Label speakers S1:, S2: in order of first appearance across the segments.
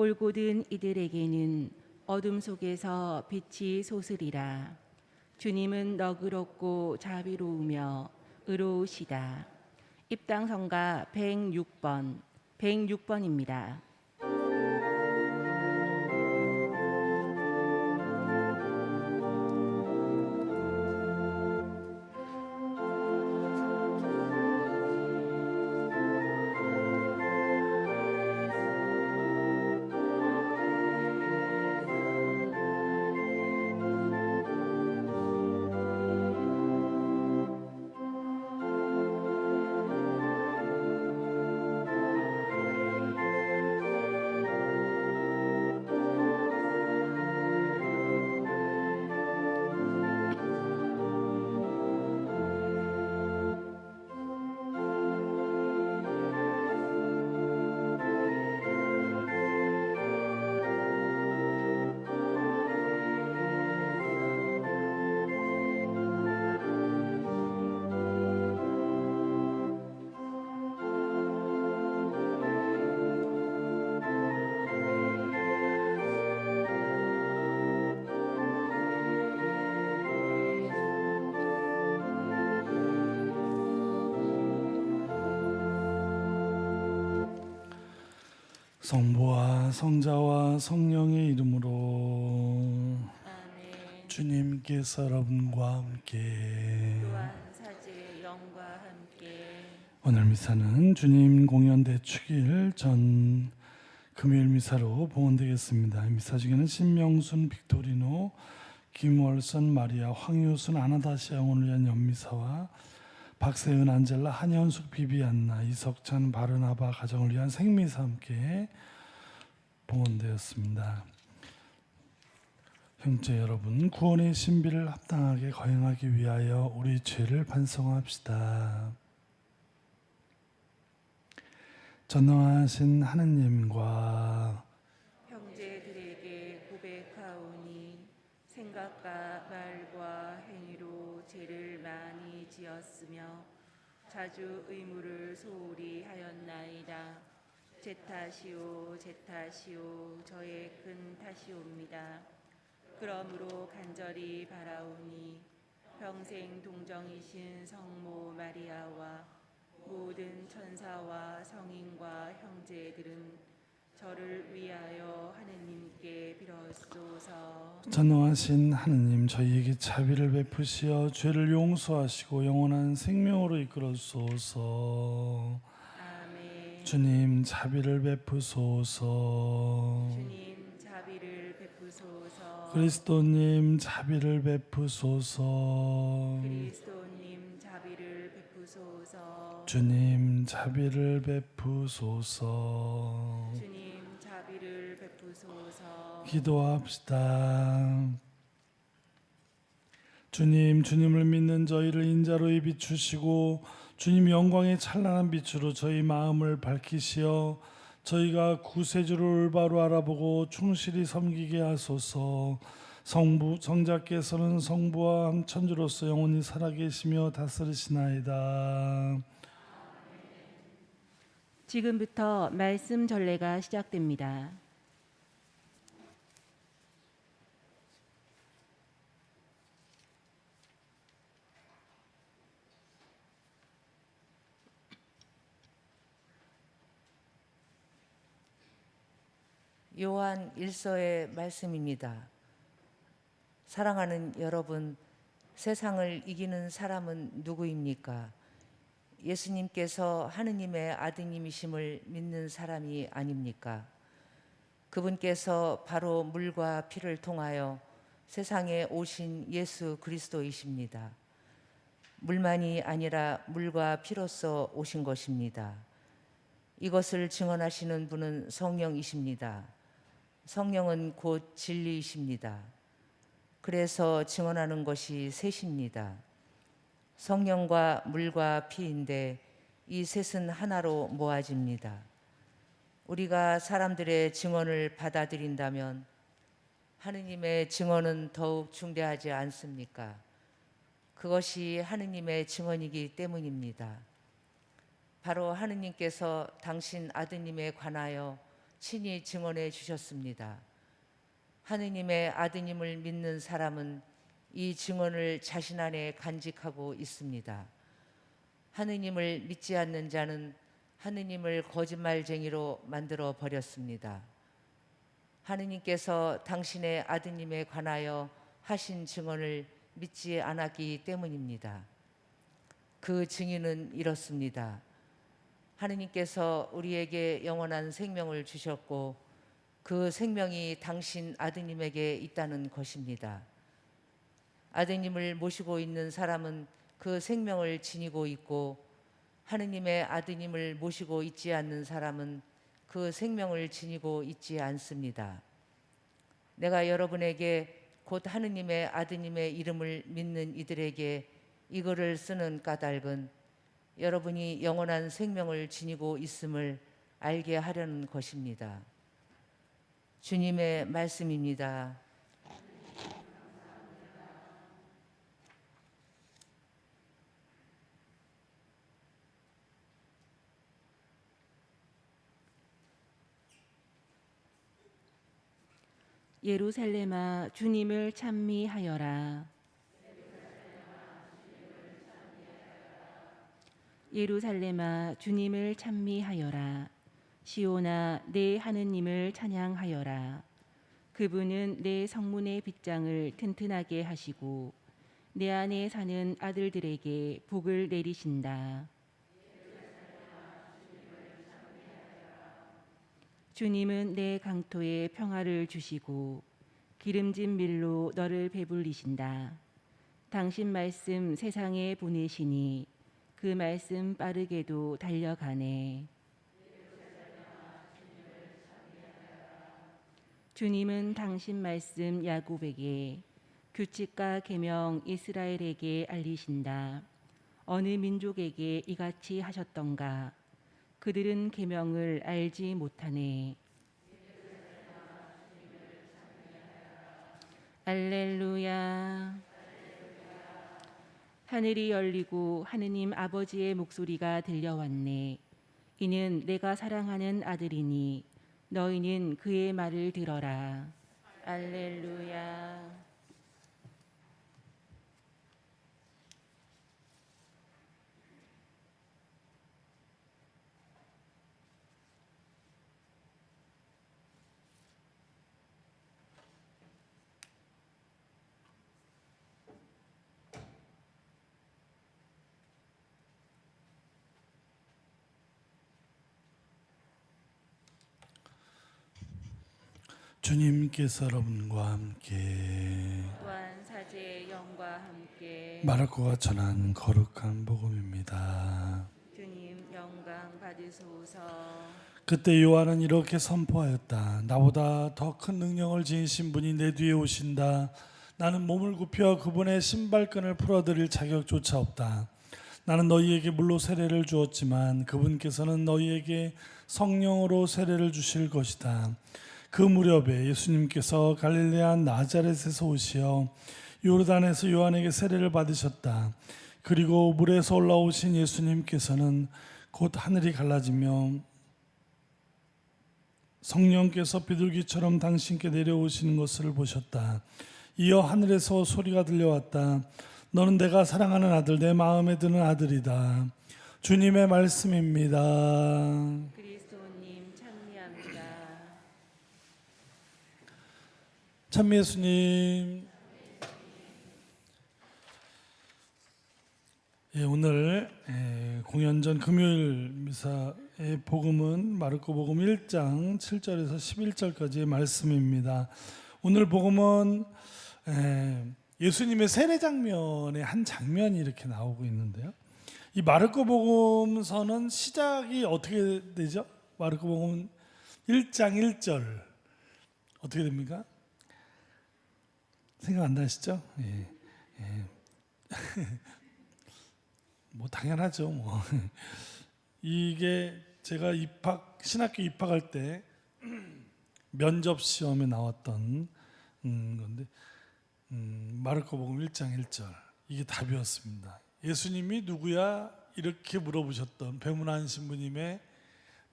S1: 올곧은 이들에게는 어둠 속에서 빛이 솟으리라. 주님은 너그럽고 자비로우며 의로우시다. 입당성가 106번입니다.
S2: 성부와 성자와 성령의 이름으로
S1: 아멘.
S2: 주님께서 여러분과 함께
S1: 또한 사제 영과 함께
S2: 오늘 미사는 주님 공연 대축일 전 금요일 미사로 봉헌되겠습니다. 미사 중에는 신명순 빅토리노, 김월선 마리아, 황효순 아나다시아 영혼을 위한 연미사와 박세은 안젤라, 한현숙 비비안나, 이석찬 바르나바 가정을 위한 생미사 함께 봉헌되었습니다. 형제 여러분, 구원의 신비를 합당하게 거행하기 위하여 우리 죄를 반성합시다. 전능하신 하느님과
S1: 형제들에게 고백하오니 생각과 말과 행위로 죄를 많이 지었으며 자주 의무를 소홀히 하였나이다. 제 탓이오 저의 큰 탓이옵니다. 그러므로 간절히 바라오니 평생 동정이신 성모 마리아와 모든 천사와 성인과 형제들은 저를 위하여 하느님께 빌었소서.
S2: 전능하신 하느님, 저희에게 자비를 베푸시어 죄를 용서하시고 영원한 생명으로 이끌어주소서.
S1: 아멘.
S2: 주님 자비를 베푸소서.
S1: 주님 자비를 베푸소서.
S2: 그리스도님 자비를 베푸소서.
S1: 그리스도님 자비를 베푸소서.
S2: 주님 자비를 베푸소서.
S1: 주님 자비를 베푸소서.
S2: 기도합시다. 주님을 믿는 저희를 인자로이 비추시고 주님 영광의 찬란한 빛으로 저희 마음을 밝히시어 저희가 구세주를 올바로 알아보고 충실히 섬기게 하소서. 성자께서는 성부와 천주로서 영원히 살아계시며 다스리시나이다.
S1: 지금부터 말씀 전례가 시작됩니다.
S3: 요한 1서의 말씀입니다. 사랑하는 여러분, 세상을 이기는 사람은 누구입니까? 예수님께서 하느님의 아드님이심을 믿는 사람이 아닙니까? 그분께서 바로 물과 피를 통하여 세상에 오신 예수 그리스도이십니다. 물만이 아니라 물과 피로써 오신 것입니다. 이것을 증언하시는 분은 성령이십니다. 성령은 곧 진리이십니다. 그래서 증언하는 것이 셋입니다. 성령과 물과 피인데 이 셋은 하나로 모아집니다. 우리가 사람들의 증언을 받아들인다면 하느님의 증언은 더욱 중대하지 않습니까? 그것이 하느님의 증언이기 때문입니다. 바로 하느님께서 당신 아드님에 관하여 친히 증언해 주셨습니다. 하느님의 아드님을 믿는 사람은 이 증언을 자신 안에 간직하고 있습니다. 하느님을 믿지 않는 자는 하느님을 거짓말쟁이로 만들어 버렸습니다. 하느님께서 당신의 아드님에 관하여 하신 증언을 믿지 않았기 때문입니다. 그 증인은 이렇습니다. 하느님께서 우리에게 영원한 생명을 주셨고 그 생명이 당신 아드님에게 있다는 것입니다. 아드님을 모시고 있는 사람은 그 생명을 지니고 있고 하느님의 아드님을 모시고 있지 않는 사람은 그 생명을 지니고 있지 않습니다. 내가 여러분에게 곧 하느님의 아드님의 이름을 믿는 이들에게 이 글을 쓰는 까닭은 여러분이 영원한 생명을 지니고 있음을 알게 하려는 것입니다. 주님의 말씀입니다.
S1: 예루살렘아 주님을 찬미하여라. 예루살렘아 주님을 찬미하여라. 시온아 내 하느님을 찬양하여라. 그분은 내 성문의 빗장을 튼튼하게 하시고 내 안에 사는 아들들에게 복을 내리신다. 주님은 내 강토에 평화를 주시고 기름진 밀로 너를 배불리신다. 당신 말씀 세상에 보내시니 그 말씀 빠르게도 달려가네. 주님은 당신 말씀 야곱에게 규칙과 계명 이스라엘에게 알리신다. 어느 민족에게 이같이 하셨던가? 그들은 계명을 알지 못하네. 알렐루야. 하늘이 열리고 하느님 아버지의 목소리가 들려왔네. 이는 내가 사랑하는 아들이니 너희는 그의 말을 들어라. 알렐루야.
S2: 주님께서 여러분과 함께
S1: 또한 사제의 영과 함께
S2: 마르코가 전한 거룩한 복음입니다.
S1: 주님 영광 받으소서.
S2: 그때 요한은 이렇게 선포하였다. 나보다 더 큰 능력을 지니신 분이 내 뒤에 오신다. 나는 몸을 굽혀 그분의 신발끈을 풀어드릴 자격조차 없다. 나는 너희에게 물로 세례를 주었지만 그분께서는 너희에게 성령으로 세례를 주실 것이다. 그 무렵에 예수님께서 갈릴레아 나자렛에서 오시어 요르단에서 요한에게 세례를 받으셨다. 그리고 물에서 올라오신 예수님께서는 곧 하늘이 갈라지며 성령께서 비둘기처럼 당신께 내려오시는 것을 보셨다. 이어 하늘에서 소리가 들려왔다. 너는 내가 사랑하는 아들, 내 마음에 드는 아들이다. 주님의 말씀입니다.
S1: 그리스도님 찬미합니다.
S2: 참 예수님. 오늘 공연 전 금요일 미사의 복음은 마르코 복음 1장 7절에서 11절까지의 말씀입니다. 오늘 복음은 예수님의 세례 장면의 한 장면이 이렇게 나오고 있는데요. 이 마르코 복음서는 시작이 어떻게 되죠? 마르코 복음 1장 1절 어떻게 됩니까? 생각 안 나시죠? 예. 뭐 당연하죠. 뭐 이게 제가 신학교 입학할 때 면접 시험에 나왔던 건데 마르코복음 1장 1절 이게 답이었습니다. 예수님이 누구야? 이렇게 물어보셨던 배문한 신부님의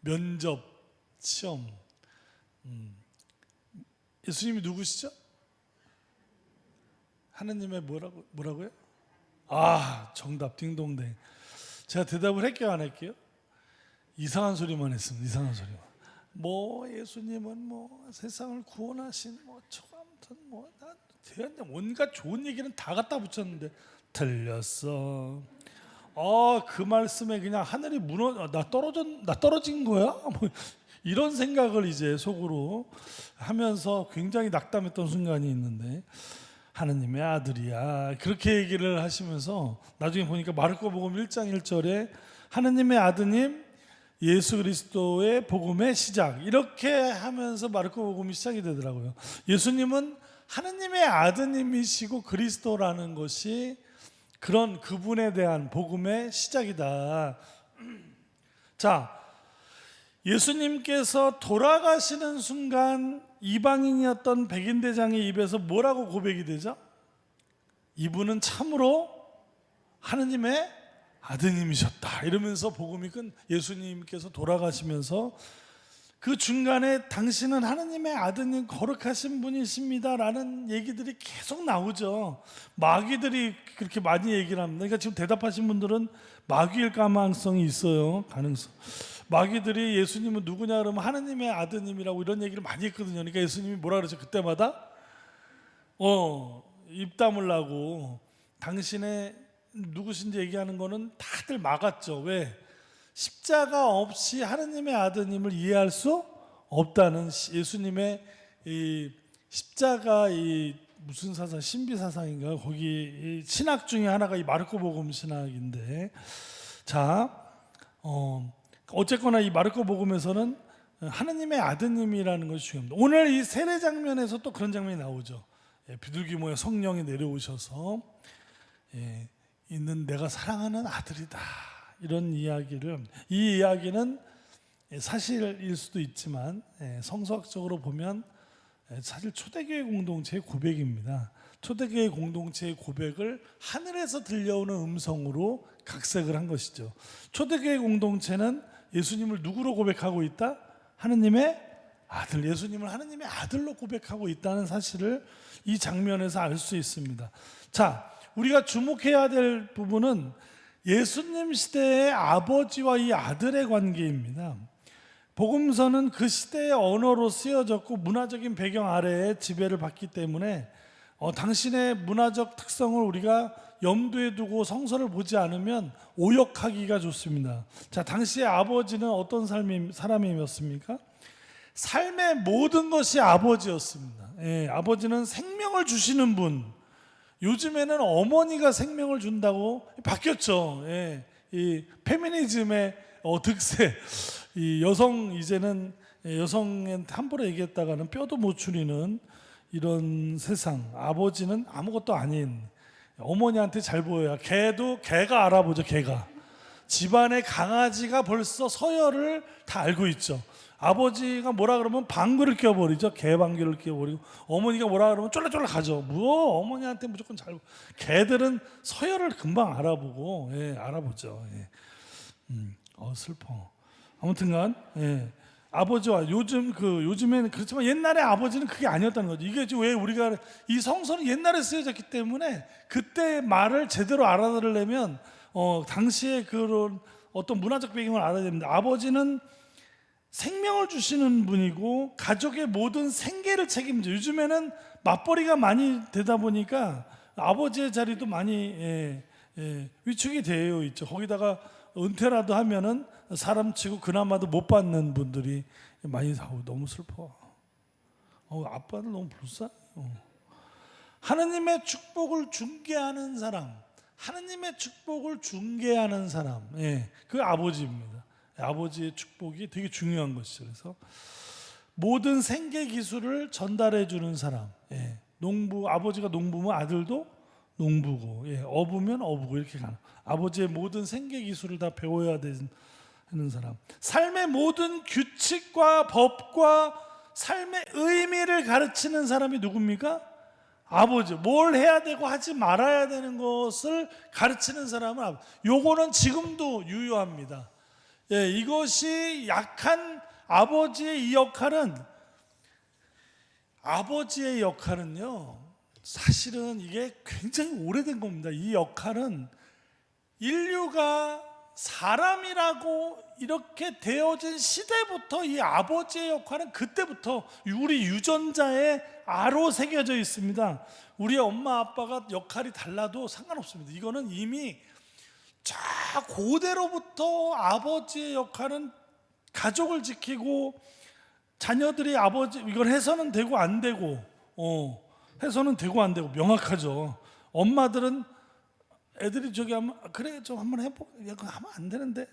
S2: 면접 시험 예수님이 누구시죠? 하느님의 뭐라고요? 아, 정답 딩동댕. 제가 대답을 할게요, 안 할게요? 이상한 소리만 했습니다. 이상한 소리만. 뭐 예수님은 뭐 세상을 구원하신 뭐 아무튼 뭐 온갖 좋은 얘기는 다 갖다 붙였는데 틀렸어. 그 말씀에 그냥 하늘이 나 떨어진 거야? 뭐 이런 생각을 이제 속으로 하면서 굉장히 낙담했던 순간이 있는데, 하느님의 아들이야 그렇게 얘기를 하시면서 나중에 보니까 마르코복음 1장 1절에 하느님의 아드님 예수 그리스도의 복음의 시작, 이렇게 하면서 마르코복음이 시작이 되더라고요. 예수님은 하느님의 아드님이시고 그리스도라는 것이 그런 그분에 대한 복음의 시작이다. 자, 예수님께서 돌아가시는 순간 이방인이었던 백인대장의 입에서 뭐라고 고백이 되죠? 이분은 참으로 하느님의 아드님이셨다 이러면서 복음이 예수님께서 돌아가시면서 그 중간에 당신은 하느님의 아드님 거룩하신 분이십니다 라는 얘기들이 계속 나오죠. 마귀들이 그렇게 많이 얘기를 합니다. 그러니까 지금 대답하신 분들은 마귀일 가능성이 있어요. 가능성. 마귀들이 예수님은 누구냐 그러면 하느님의 아드님이라고 이런 얘기를 많이 했거든요. 그러니까 예수님이 뭐라 그러죠? 그때마다 입 다물라고 당신의 누구신지 얘기하는 거는 다들 막았죠. 왜? 십자가 없이 하느님의 아드님을 이해할 수 없다는 예수님의 이 십자가 무슨 사상, 신비 사상인가, 거기 신학 중에 하나가 이 마르코복음 신학인데, 자, 어쨌거나 이 마르코복음에서는 하느님의 아드님이라는 것이 중요합니다. 오늘 이 세례 장면에서 또 그런 장면이 나오죠. 비둘기 모양 성령이 내려오셔서 있는 내가 사랑하는 아들이다 이런 이야기를 합니다. 이 이야기는 사실일 수도 있지만 성서학적으로 보면 사실 초대교회 공동체의 고백입니다. 초대교회 공동체의 고백을 하늘에서 들려오는 음성으로 각색을 한 것이죠. 초대교회 공동체는 예수님을 누구로 고백하고 있다? 하느님의 아들, 예수님을 하느님의 아들로 고백하고 있다는 사실을 이 장면에서 알 수 있습니다. 자, 우리가 주목해야 될 부분은 예수님 시대의 아버지와 이 아들의 관계입니다. 복음서는 그 시대의 언어로 쓰여졌고 문화적인 배경 아래에 지배를 받기 때문에 당신의 문화적 특성을 우리가 염두에 두고 성서를 보지 않으면 오역하기가 좋습니다. 자, 당시의 아버지는 어떤 사람이었습니까? 삶의 모든 것이 아버지였습니다. 아버지는 생명을 주시는 분. 요즘에는 어머니가 생명을 준다고 바뀌었죠. 이 페미니즘의 득세. 이 이제는 여성한테 함부로 얘기했다가는 뼈도 못 추리는 이런 세상. 아버지는 아무것도 아닌, 어머니한테 잘 보여야 개가 알아보죠. 개가 집안의 강아지가 벌써 서열을 다 알고 있죠. 아버지가 뭐라 그러면 방귀를 껴버리죠. 개방귀를 껴버리고, 어머니가 뭐라 그러면 쫄라쫄라 가죠. 어머니한테 무조건 잘. 개들은 서열을 금방 알아보고 알아보죠. 슬퍼. 아무튼간 아버지와 요즘에는 그렇지만 옛날에 아버지는 그게 아니었다는 거죠. 이게 왜 우리가 이 성서는 옛날에 쓰여졌기 때문에 그때 말을 제대로 알아들으려면 당시에 그런 어떤 문화적 배경을 알아야 됩니다. 아버지는 생명을 주시는 분이고 가족의 모든 생계를 책임져. 요즘에는 맞벌이가 많이 되다 보니까 아버지의 자리도 많이 위축이 되어 있죠. 거기다가 은퇴라도 하면은 사람 치고 그나마도 못 받는 분들이 많이 나오고 너무 슬퍼. 아빠는 너무 불쌍해요. 하느님의 축복을 중개하는 사람, 하느님의 축복을 중개하는 사람, 그 아버지입니다. 아버지의 축복이 되게 중요한 것이죠. 그래서 모든 생계 기술을 전달해 주는 사람. 아버지가 농부면 아들도 농부고, 어부면 어부고 이렇게 가는. 아버지의 모든 생계 기술을 다 배워야 되는 사람. 삶의 모든 규칙과 법과 삶의 의미를 가르치는 사람이 누굽니까? 아버지. 뭘 해야 되고 하지 말아야 되는 것을 가르치는 사람은 아버지. 요거는 지금도 유효합니다. 이것이 약한 아버지의 이 역할은 아버지의 역할은요, 사실은 이게 굉장히 오래된 겁니다. 이 역할은 인류가 사람이라고 이렇게 되어진 시대부터 이 아버지의 역할은 그때부터 우리 유전자에 아로 새겨져 있습니다. 우리 엄마 아빠가 역할이 달라도 상관없습니다. 이거는 이미 저 고대로부터 아버지의 역할은 가족을 지키고 자녀들이 아버지 이걸 해서는 되고 안 되고 해서는 되고 안 되고 명확하죠. 엄마들은 애들이 저기 하면 그래 좀 한번 해보 그거 하면 안 되는데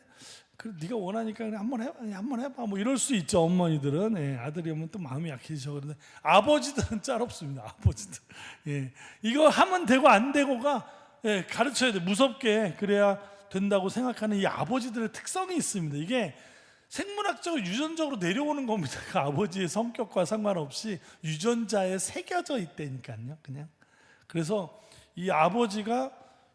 S2: 그래 네가 원하니까 그래 한번 해봐 뭐 이럴 수 있죠. 어머니들은 아들이 오면 또 마음이 약해지셔. 그런데 아버지들은 짤 없습니다. 아버지들 이거 하면 되고 안 되고가 가르쳐야 돼. 무섭게 그래야 된다고 생각하는 이 아버지들의 특성이 있습니다. 이게 생물학적으로 유전적으로 내려오는 겁니다. 그 아버지의 성격과 상관없이 유전자에 새겨져 있다니까요. 그냥 그래서 이 아버지가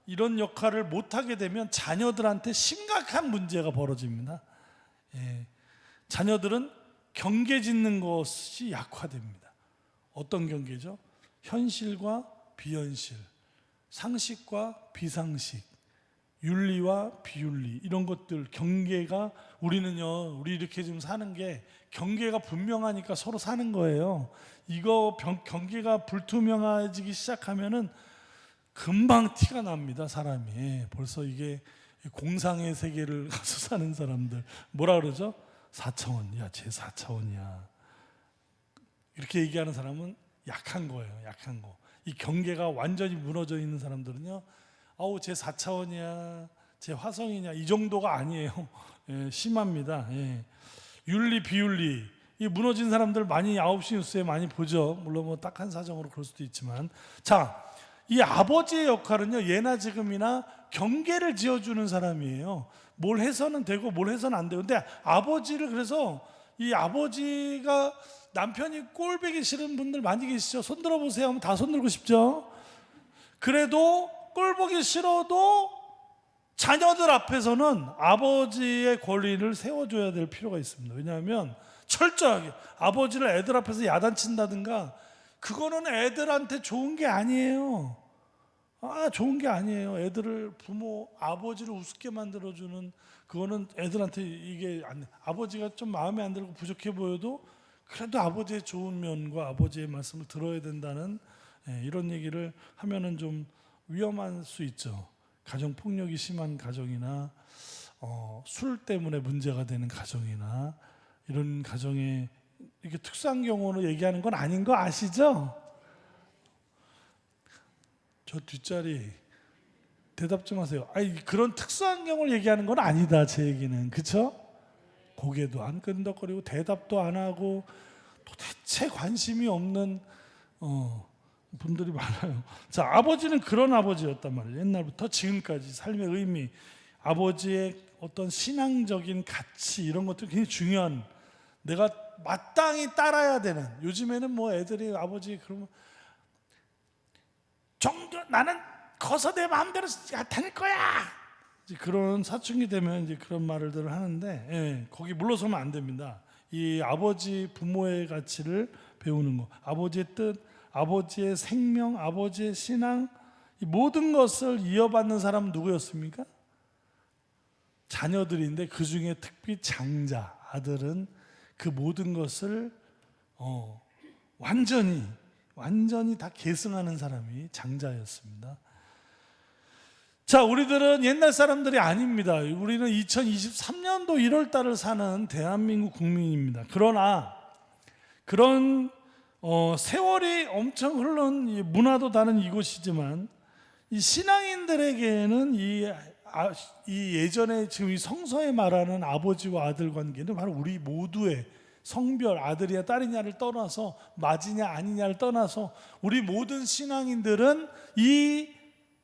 S2: 이런 역할을 못하게 되면 자녀들한테 심각한 문제가 벌어집니다. 자녀들은 경계 짓는 것이 약화됩니다. 어떤 경계죠? 현실과 비현실, 상식과 비상식, 윤리와 비윤리 이런 것들 경계가 우리는요 우리 이렇게 지금 사는 게 경계가 분명하니까 서로 사는 거예요. 이거 경계가 불투명해지기 시작하면은 금방 티가 납니다. 사람이 벌써 이게 공상의 세계를 가서 사는 사람들 뭐라 그러죠? 4차원, 야 쟤 4차원이야 이렇게 얘기하는 사람은 약한 거예요. 약한 거. 이 경계가 완전히 무너져 있는 사람들은요 아우 쟤 4차원이야 쟤 화성이냐 이 정도가 아니에요. 심합니다. 윤리 비윤리 이 무너진 사람들 많이 9시 뉴스에 많이 보죠. 물론 뭐 딱한 사정으로 그럴 수도 있지만 자 이 아버지의 역할은요 예나 지금이나 경계를 지어주는 사람이에요. 뭘 해서는 되고 뭘 해서는 안 되고. 근데 아버지를 그래서 이 아버지가 남편이 꼴보기 싫은 분들 많이 계시죠. 손 들어보세요 하면 다 손 들고 싶죠. 그래도 꼴보기 싫어도 자녀들 앞에서는 아버지의 권리를 세워줘야 될 필요가 있습니다. 왜냐하면 철저하게 아버지를 애들 앞에서 야단친다든가 그거는 애들한테 좋은 게 아니에요. 좋은 게 아니에요. 애들을 부모 아버지를 우습게 만들어주는 그거는 애들한테 이게 아버지가 좀 마음에 안 들고 부족해 보여도 그래도 아버지의 좋은 면과 아버지의 말씀을 들어야 된다는 이런 얘기를 하면은 좀 위험할 수 있죠. 가정 폭력이 심한 가정이나 술 때문에 문제가 되는 가정이나 이런 가정에 이렇게 특수한 경우로 얘기하는 건 아닌 거 아시죠? 저 뒷자리 대답 좀 하세요. 그런 특수한 경우를 얘기하는 건 아니다. 제 얘기는 그렇죠? 고개도 안 끈덕거리고 대답도 안 하고 도대체 관심이 없는 분들이 많아요. 자, 아버지는 그런 아버지였단 말이에요. 옛날부터 지금까지 삶의 의미, 아버지의 어떤 신앙적인 가치 이런 것들이 굉장히 중요한 내가 마땅히 따라야 되는. 요즘에는 뭐 애들이 아버지 그러면 나는 커서 내 마음대로 다닐 거야. 이제 그런 사춘기 되면 이제 그런 말들을 하는데 거기 물러서면 안 됩니다. 이 아버지 부모의 가치를 배우는 거, 아버지의 뜻, 아버지의 생명, 아버지의 신앙 이 모든 것을 이어받는 사람은 누구였습니까? 자녀들인데 그 중에 특히 장자 아들은 그 모든 것을 완전히 다 계승하는 사람이 장자였습니다. 자, 우리들은 옛날 사람들이 아닙니다. 우리는 2023년도 1월 달을 사는 대한민국 국민입니다. 그러나 그런 세월이 엄청 흐른 문화도 다른 이곳이지만 이 신앙인들에게는 이 예전에 지금 이 성서에 말하는 아버지와 아들 관계는 바로 우리 모두의 성별, 아들이냐 딸이냐를 떠나서 맞이냐 아니냐를 떠나서 우리 모든 신앙인들은 이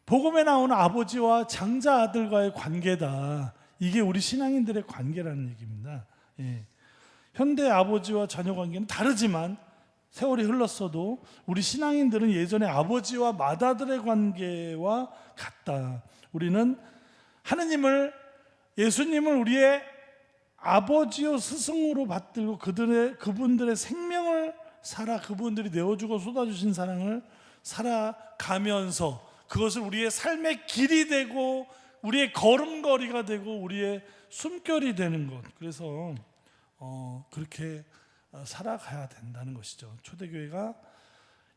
S2: 복음에 나오는 아버지와 장자 아들과의 관계다. 이게 우리 신앙인들의 관계라는 얘기입니다. 현대 아버지와 자녀 관계는 다르지만 세월이 흘렀어도 우리 신앙인들은 예전에 아버지와 맏아들의 관계와 같다. 우리는 예수님을 우리의 아버지요 스승으로 받들고 그분들의 생명을 그분들이 내어주고 쏟아주신 사랑을 살아가면서 그것을 우리의 삶의 길이 되고 우리의 걸음걸이가 되고 우리의 숨결이 되는 것. 그래서 그렇게 살아가야 된다는 것이죠. 초대교회가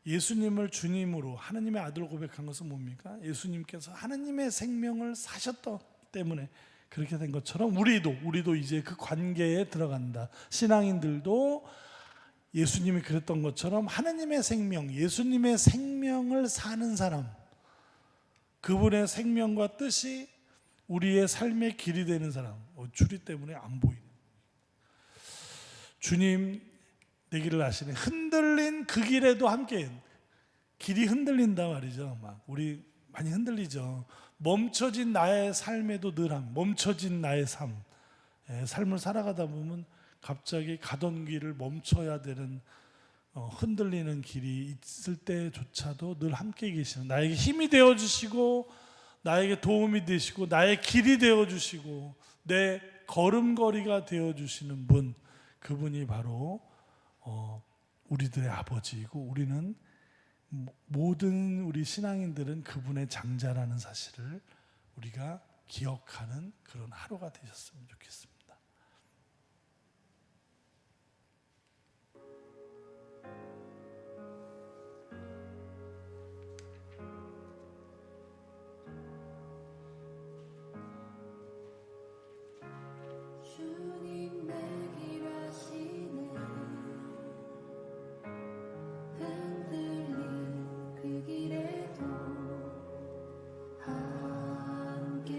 S2: 예수님을 주님으로 하나님의 아들로 고백한 것은 뭡니까? 예수님께서 하나님의 생명을 사셨기 때문에 그렇게 된 것처럼 우리도 이제 그 관계에 들어간다. 신앙인들도 예수님이 그랬던 것처럼 하나님의 생명, 예수님의 생명을 사는 사람, 그분의 생명과 뜻이 우리의 삶의 길이 되는 사람. 주리 때문에 안 보이는. 주님 내 길을 아시네. 흔들린 그 길에도 함께. 길이 흔들린다 말이죠. 막 우리 많이 흔들리죠. 멈춰진 나의 삶에도 늘 멈춰진 나의 삶을 살아가다 보면 갑자기 가던 길을 멈춰야 되는 흔들리는 길이 있을 때조차도 늘 함께 계시는, 나에게 힘이 되어주시고 나에게 도움이 되시고 나의 길이 되어주시고 내 걸음걸이가 되어주시는 분, 그분이 바로 우리들의 아버지이고 우리는 모든 우리 신앙인들은 그분의 장자라는 사실을 우리가 기억하는 그런 하루가 되셨으면 좋겠습니다.
S4: 주님 내 길 아시네. 흔들린 그 길에도 함께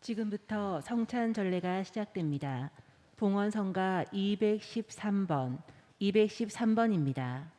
S1: 지금부터 성찬 전례가 시작됩니다. 봉헌성가 213번, 213번입니다.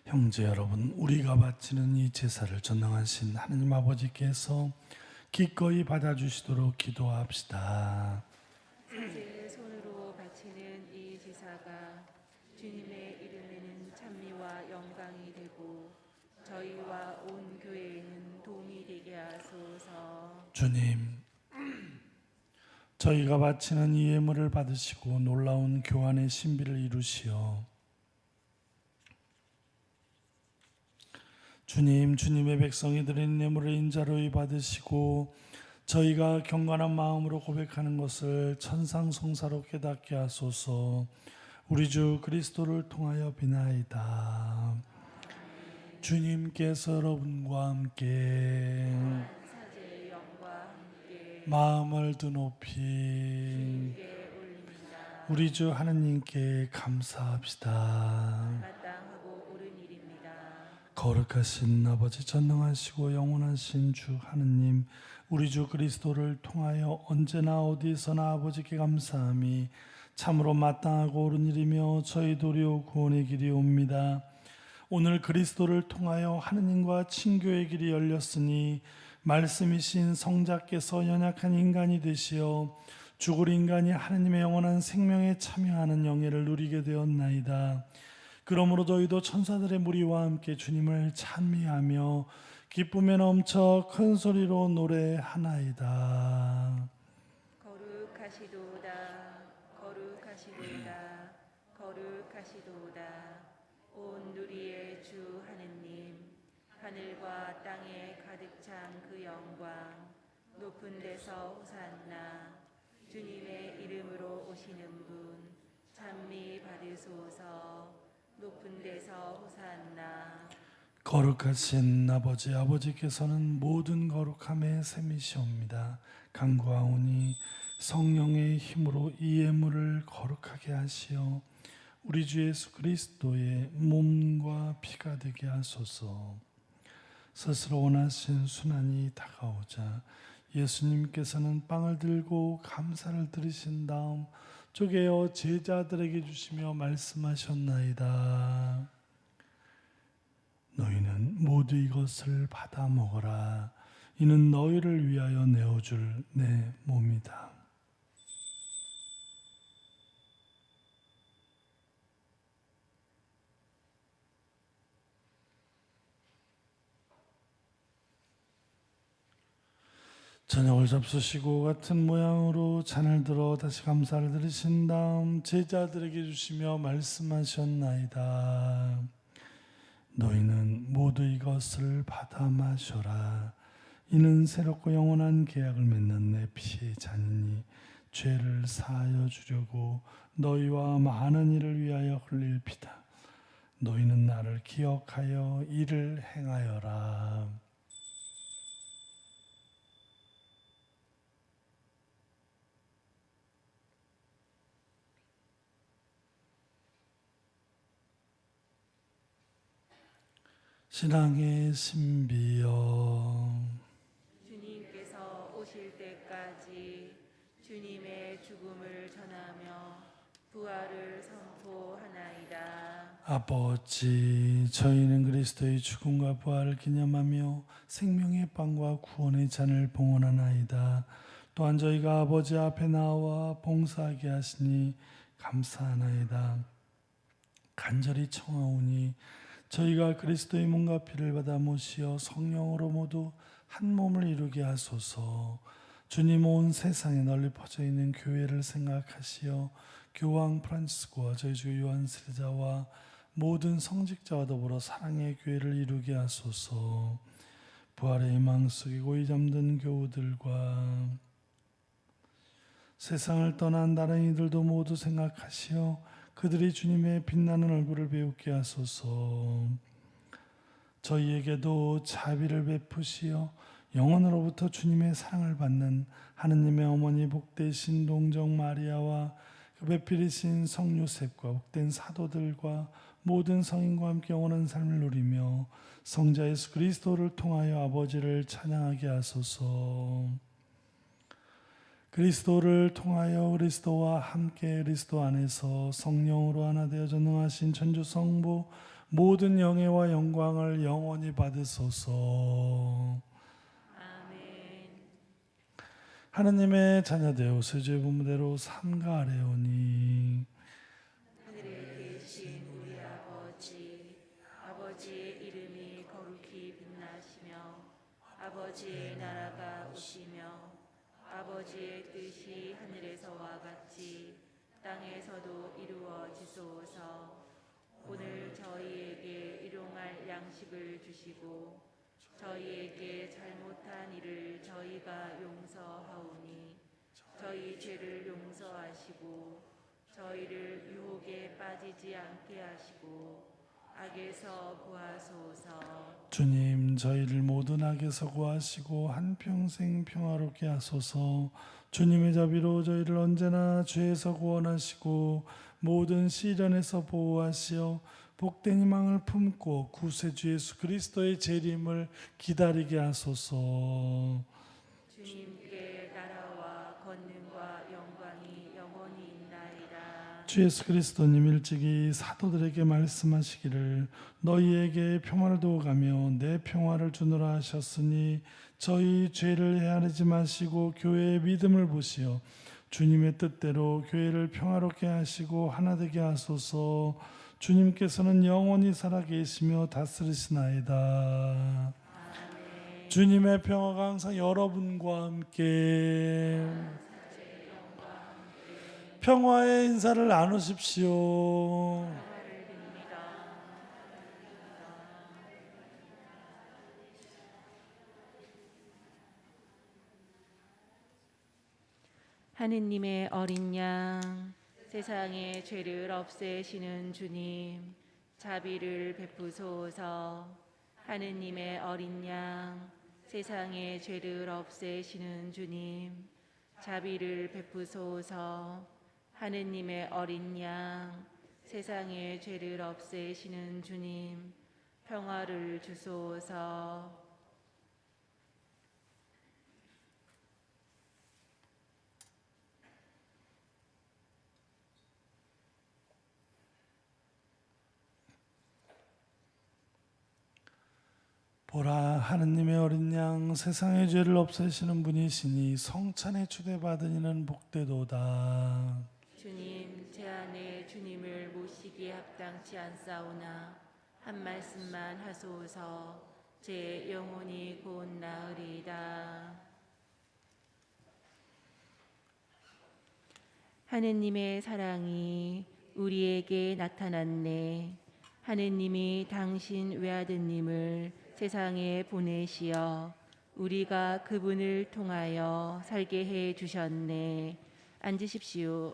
S2: 형제 여러분, 우리가 바치는 이 제사를 전능하신 하느님 아버지께서 기꺼이 받아주시도록 기도합시다.
S1: 제 손으로 바치는 이 제사가 주님의 이름에는 찬미와 영광이 되고 저희와 온 교회에는 도움이 되게 하소서.
S2: 주님, 저희가 바치는 이 예물을 받으시고 놀라운 교환의 신비를 이루시어 주님, 주님의 백성이 드린 예물을 인자로이 받으시고 저희가 경건한 마음으로 고백하는 것을 천상송사로 깨닫게 하소서. 우리 주 그리스도를 통하여 비나이다. 주님께서 여러분과 함께
S1: 사제 영과 함께
S2: 마음을 드 높이
S1: 주께 올립니다.
S2: 우리 주 하느님께 감사합시다.
S1: 마땅하고 옳은 일입니다.
S2: 거룩하신 아버지, 전능하시고 영원하신 주 하느님, 우리 주 그리스도를 통하여 언제나 어디서나 아버지께 감사함이 참으로 마땅하고 옳은 일이며 저희 도리오 구원의 길이옵니다. 오늘 그리스도를 통하여 하느님과 친교의 길이 열렸으니 말씀이신 성자께서 연약한 인간이 되시어 죽을 인간이 하느님의 영원한 생명에 참여하는 영예를 누리게 되었나이다. 그러므로 저희도 천사들의 무리와 함께 주님을 찬미하며 기쁨에 넘쳐 큰 소리로 노래하나이다.
S1: 거룩하시도다, 거룩하시도다, 거룩하시도다. 온 누리의 주 하느님, 하늘과 땅에 가득 찬 그 영광, 높은 데서 호산나. 주님의 이름으로 오시는 분, 찬미 받으소서. 높은 데서 호산나.
S2: 거룩하신 아버지, 아버지께서는 모든 거룩함의 셈이시옵니다. 간구하오니 성령의 힘으로 이 예물을 거룩하게 하시어 우리 주 예수 그리스도의 몸과 피가 되게 하소서. 스스로 원하신 순환이 다가오자 예수님께서는 빵을 들고 감사를 드리신 다음 쪼개어 제자들에게 주시며 말씀하셨나이다. 너희는 모두 이것을 받아 먹어라. 이는 너희를 위하여 내어줄 내 몸이다. 저녁을 잡수시고 같은 모양으로 잔을 들어 다시 감사를 드리신 다음 제자들에게 주시며 말씀하셨나이다. 너희는 모두 이것을 받아 마셔라. 이는 새롭고 영원한 계약을 맺는 내 피의 잔이니 죄를 사하여 주려고 너희와 많은 이를 위하여 흘릴 피다. 너희는 나를 기억하여 이를 행하여라. 신앙의 신비여,
S1: 주님께서 오실 때까지 주님의 죽음을 전하며 부활을 선포하나이다.
S2: 아버지, 저희는 그리스도의 죽음과 부활을 기념하며 생명의 빵과 구원의 잔을 봉헌하나이다. 또한 저희가 아버지 앞에 나와 봉사하게 하시니 감사하나이다. 간절히 청하오니 저희가 그리스도의 몸과 피를 받아 모시어 성령으로 모두 한 몸을 이루게 하소서. 주님, 온 세상에 널리 퍼져 있는 교회를 생각하시어 교황 프란치스코와 저희 주 요한 세자와 모든 성직자와 더불어 사랑의 교회를 이루게 하소서. 부활의 희망 속에 고이 잠든 교우들과 세상을 떠난 다른 이들도 모두 생각하시어 그들이 주님의 빛나는 얼굴을 배우게 하소서. 저희에게도 자비를 베푸시어 영원으로부터 주님의 사랑을 받는 하느님의 어머니 복되신 동정 마리아와 그 배필이신 성 요셉과 복된 사도들과 모든 성인과 함께 영원한 삶을 누리며 성자 예수 그리스도를 통하여 아버지를 찬양하게 하소서. 그리스도를 통하여 그리스도와 함께 그리스도 안에서 성령으로 하나 되어 전능하신 천주 성부 모든 영예와 영광을 영원히 받으소서.
S1: 아멘.
S2: 하느님의 자녀되어 세주의 분무대로 삼가 아뢰오니
S1: 하늘에 계신 우리 아버지, 아버지의 이름이 거룩히 빛나시며 아버지의 나라가 오시며 아버지의 뜻이 하늘에서와 같이 땅에서도 이루어지소서. 오늘 저희에게 일용할 양식을 주시고 저희에게 잘못한 일을 저희가 용서하오니 저희 죄를 용서하시고 저희를 유혹에 빠지지 않게 하시고 악에서 구하소서.
S2: 주님, 저희를 모든 악에서 구하시고 한평생 평화롭게 하소서. 주님의 자비로 저희를 언제나 죄에서 구원하시고 모든 시련에서 보호하시어 복된 희망을 품고 구세주 예수 그리스도의 재림을 기다리게 하소서.
S1: 주님께 나라와 권능과 영광이 영원히 있나이다.
S2: 주 예수 그리스도님 일찍이 사도들에게 말씀하시기를 너희에게 평화를 두어 가며 내 평화를 주노라 하셨으니 저희 죄를 헤아리지 마시고 교회의 믿음을 보시어 주님의 뜻대로 교회를 평화롭게 하시고 하나 되게 하소서. 주님께서는 영원히 살아계시며 다스리시나이다. 주님의 평화가 항상 여러분과 함께 평화의 인사를 나누십시오.
S1: 하느님의 어린 양, 세상의 죄를 없애시는 주님, 자비를 베푸소서. 하느님의 어린 양, 세상의 죄를 없애시는 주님, 자비를 베푸소서. 하느님의 어린 양, 세상의 죄를 없애시는 주님, 평화를 주소서.
S2: 보라, 하느님의 어린 양, 세상의 죄를 없애시는 분이시니 성찬에 초대받은 이는 복되도다.
S1: 주님, 제 안에 주님을 모시기에 합당치 않사오나 한 말씀만 하소서. 제 영혼이 곧 나으리이다. 하느님의 사랑이 우리에게 나타났네. 하느님이 당신 외아드님을 세상에 보내시어 우리가 그분을 통하여 살게 해 주셨네. 앉으십시오.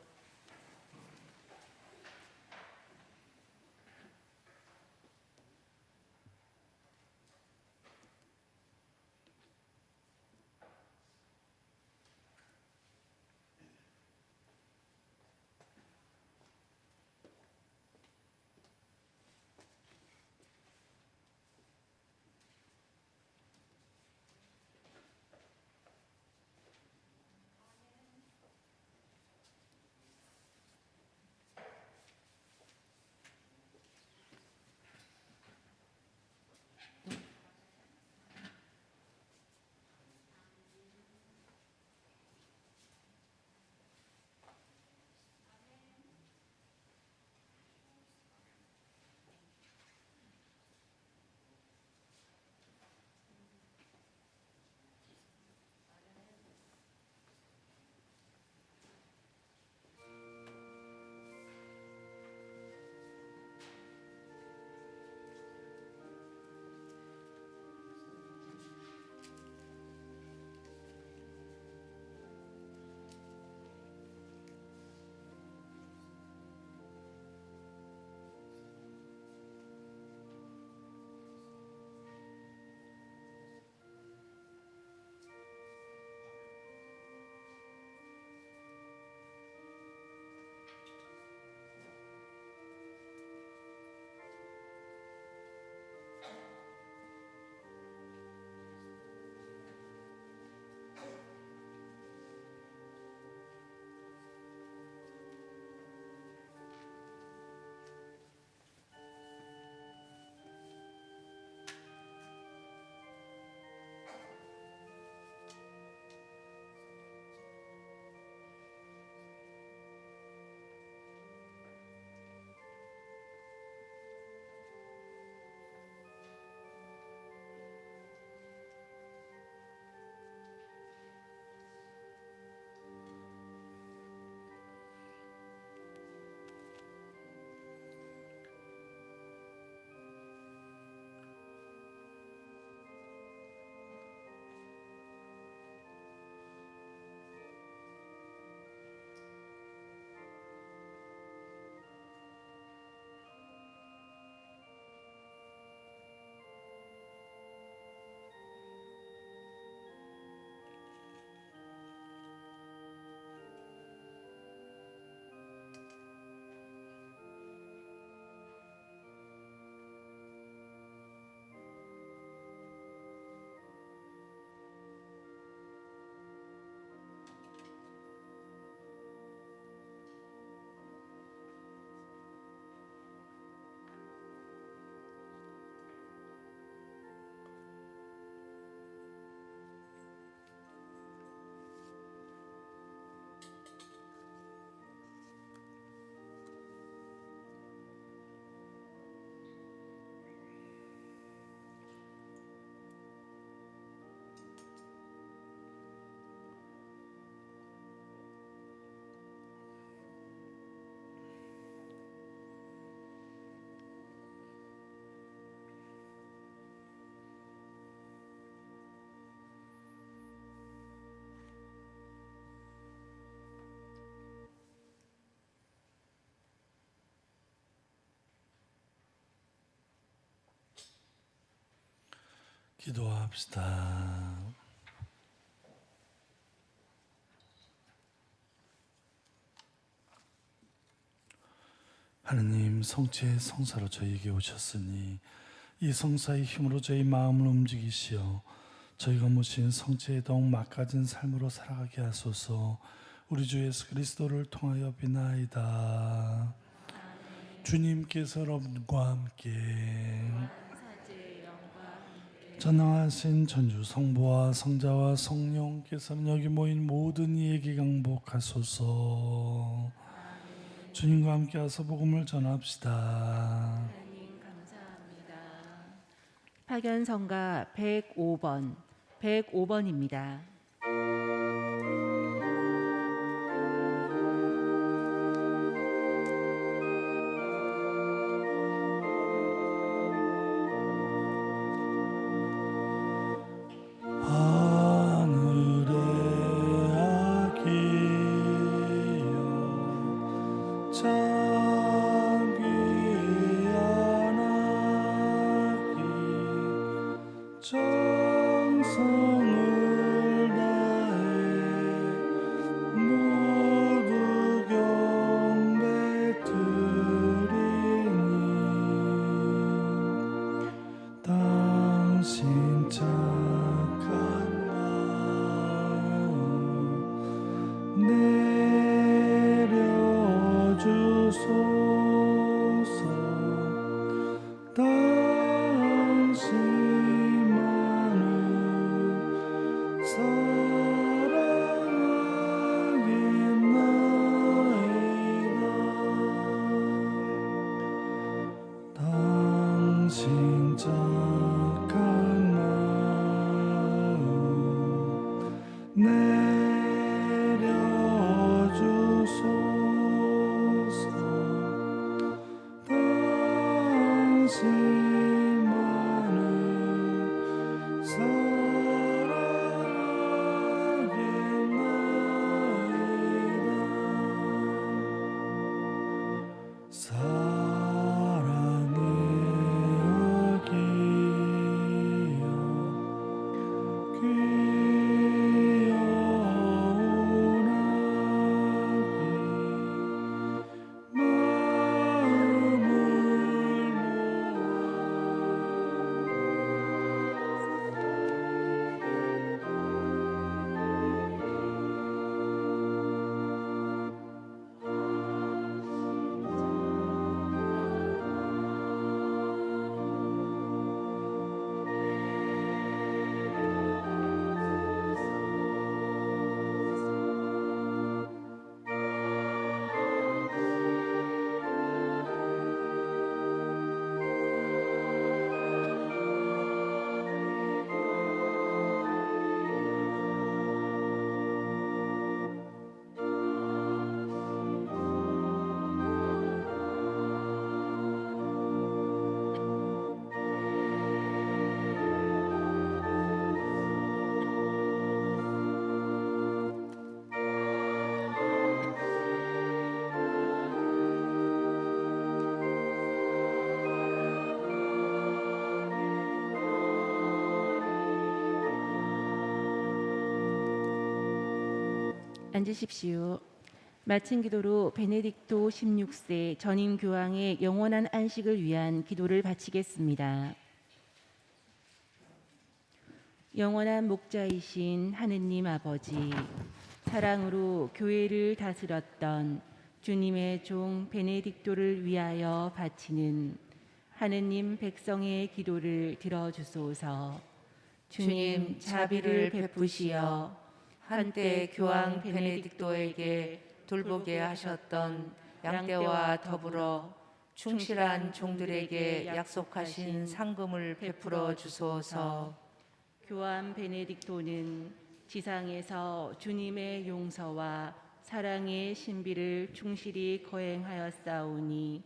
S2: 기도합시다. 하느님, 성체의 성사로 저희에게 오셨으니 이 성사의 힘으로 저희 마음을 움직이시어 저희가 모신 성체의 더욱 막가진 삶으로 살아가게 하소서. 우리 주 예수 그리스도를 통하여 비나이다. 주님께서 여러분과 함께 전능하신 전주 성부와 성자와 성령께서는 여기 모인 모든 이에게 강복하소서. 주님과 함께 와서 복음을 전합시다.
S1: 하나님 감사합니다. 파견성가 105번입니다.
S2: 정성을 다해 모두 경배 드리니 당신 착한 마음 내려주소서. 당신만을 사랑하겠나이다. 당신 착한 마음 내려주소서. 당신만을 사랑하겠나이다. 사랑의 아기여 귀여운 아기 마음을
S1: 앉으십시오. 마친 기도로 베네딕토 16세 전임 교황의 영원한 안식을 위한 기도를 바치겠습니다. 영원한 목자이신 하느님 아버지, 사랑으로 교회를 다스렸던 주님의 종 베네딕토를 위하여 바치는 하느님 백성의 기도를 들어주소서. 주님 자비를 베푸시어 한때 교황 베네딕토에게 돌보게 하셨던 양떼와 더불어 충실한 종들에게 약속하신 상금을 베풀어 주소서. 교황 베네딕토는 지상에서 주님의 용서와 사랑의 신비를 충실히 거행하였사오니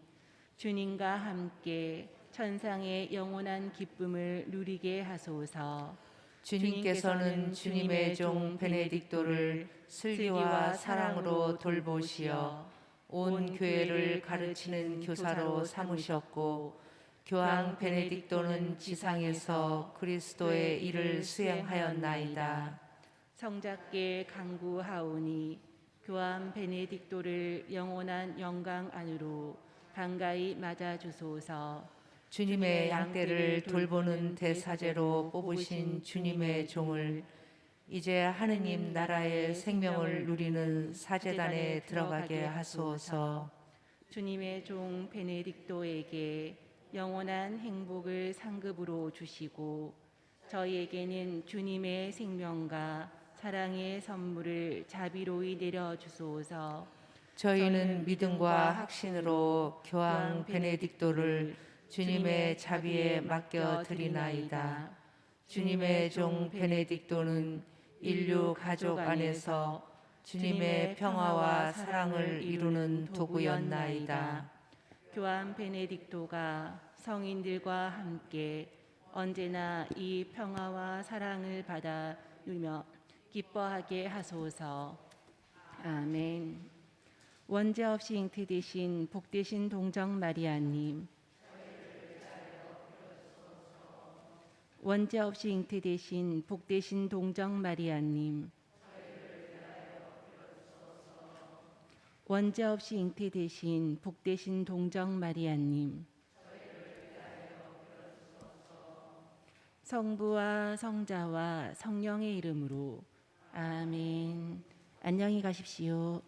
S1: 주님과 함께 천상의 영원한 기쁨을 누리게 하소서.
S3: 주님께서는 주님의 종 베네딕토를 슬기와 사랑으로 돌보시어 온 교회를 가르치는 교사로 삼으셨고 교황 베네딕토는 지상에서 그리스도의 일을 수행하였나이다.
S1: 성자께 간구하오니 교황 베네딕토를 영원한 영광 안으로 반가이 맞아 주소서.
S3: 주님의 양떼를 돌보는 대사제로 뽑으신 주님의 종을 이제 하느님 나라의 생명을 누리는 사제단에 들어가게 하소서.
S1: 주님의 종 베네딕토에게 영원한 행복을 상급으로 주시고 저희에게는 주님의 생명과 사랑의 선물을 자비로이 내려 주소서.
S3: 저희는 믿음과 확신으로 교황 베네딕토를 주님의 자비에 맡겨 드리나이다. 주님의 종 베네딕토는 인류 가족 안에서 주님의 평화와 사랑을 이루는 도구였나이다.
S1: 교황 베네딕토가 성인들과 함께 언제나 이 평화와 사랑을 받아 누리며 기뻐하게 하소서. 아멘. 원죄 없이 잉태되신 복되신 동정 마리아님, 원죄 없이 잉태되신 복되신 동정 마리아님, 원죄 없이 잉태되신 복되신 동정 마리아님, 성부와 성자와 성령의 이름으로 아멘. 안녕히 가십시오.